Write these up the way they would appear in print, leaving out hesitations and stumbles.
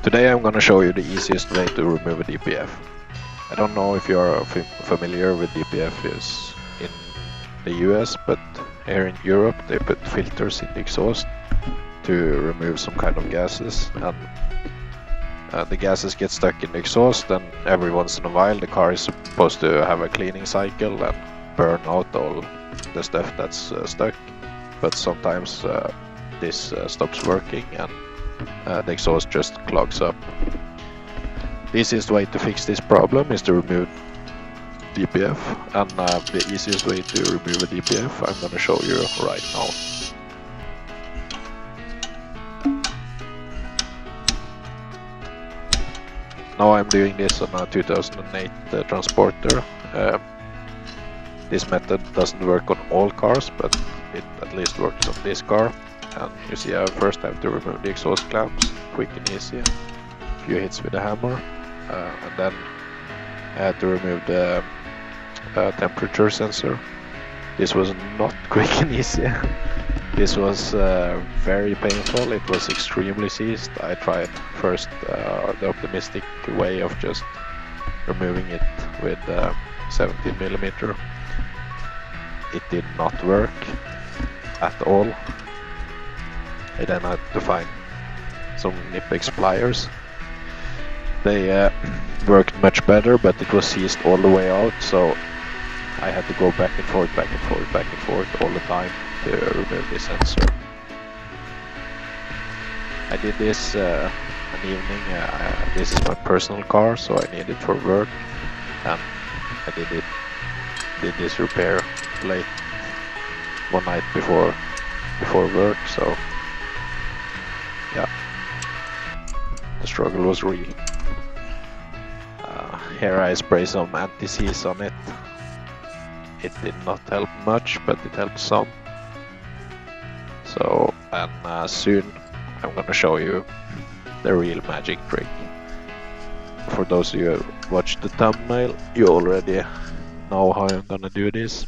Today I'm gonna show you the easiest way to remove a DPF. I don't know if you're familiar with DPF is in the US, but here in Europe they put filters in the exhaust to remove some kind of gases, and the gases get stuck in the exhaust, and every once in a while the car is supposed to have a cleaning cycle and burn out all the stuff that's stuck, but sometimes this stops working and the exhaust just clogs up. The easiest way to fix this problem is to remove DPF, and the easiest way to remove a DPF I'm going to show you right now. Now I'm doing this on a 2008 Transporter. This method doesn't work on all cars, but it at least works on this car. And you see I first have to remove the exhaust clamps, quick and easy, a few hits with a hammer, and then I had to remove the temperature sensor. This was not quick and easy. This was very painful. It was extremely seized. I tried first the optimistic way of just removing it with 17mm. It did not work at all. I then had to find some Nipex pliers. They worked much better, but it was seized all the way out, so I had to go back and forth, back and forth, back and forth all the time to remove the sensor. I did this an evening. This is my personal car, so I need it for work, and I did this repair late one night before work, so yeah, the struggle was real. Here I spray some anti-seize on it. It did not help much, but it helped some. So, and soon I'm gonna show you the real magic trick. For those of you who watched the thumbnail, you already know how I'm gonna do this.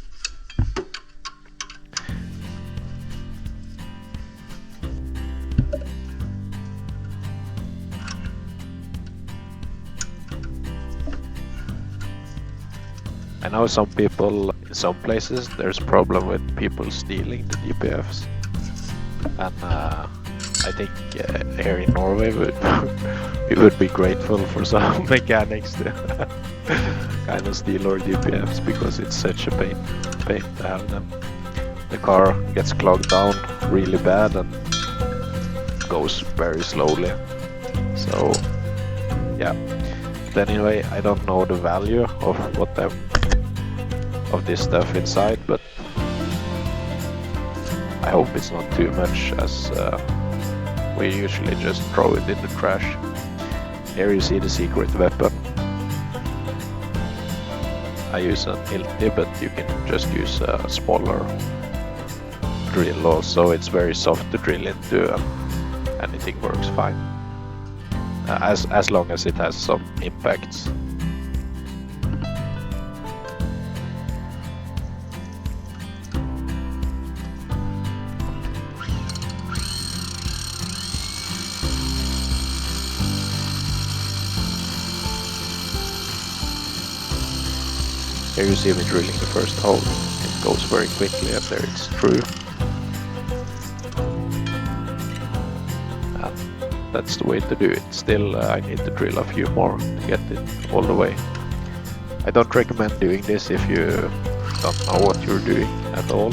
I know some people, in some places, there's a problem with people stealing the DPFs, and I think here in Norway we would be grateful for some mechanics to kind of steal our DPFs, because it's such a pain to have them. The car gets clogged down really bad and goes very slowly. So yeah. But anyway, I don't know the value of this stuff inside, but I hope it's not too much, as we usually just throw it in the trash. Here you see the secret weapon. I use an hilti, but you can just use a smaller drill also. It's very soft to drill into, and anything works fine, as long as it has some impacts. Here you see me drilling the first hole. It goes very quickly, and there it's through. And that's the way to do it. Still, I need to drill a few more to get it all the way. I don't recommend doing this if you don't know what you're doing at all,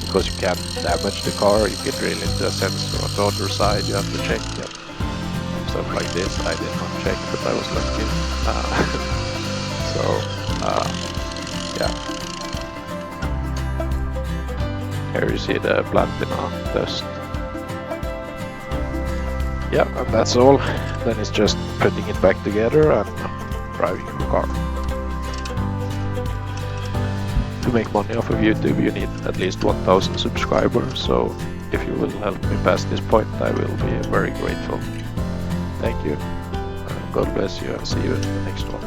because you can damage the car. You can drill into a sensor on the other side. You have to check it. Stuff like this. I did not check, but I was lucky. Yeah. Here you see the platina dust. Yeah, and that's all. Then it's just putting it back together and driving the car. To make money off of YouTube, you need at least 1,000 subscribers, so if you will help me past this point, I will be very grateful. Thank you. God bless you, and see you in the next one.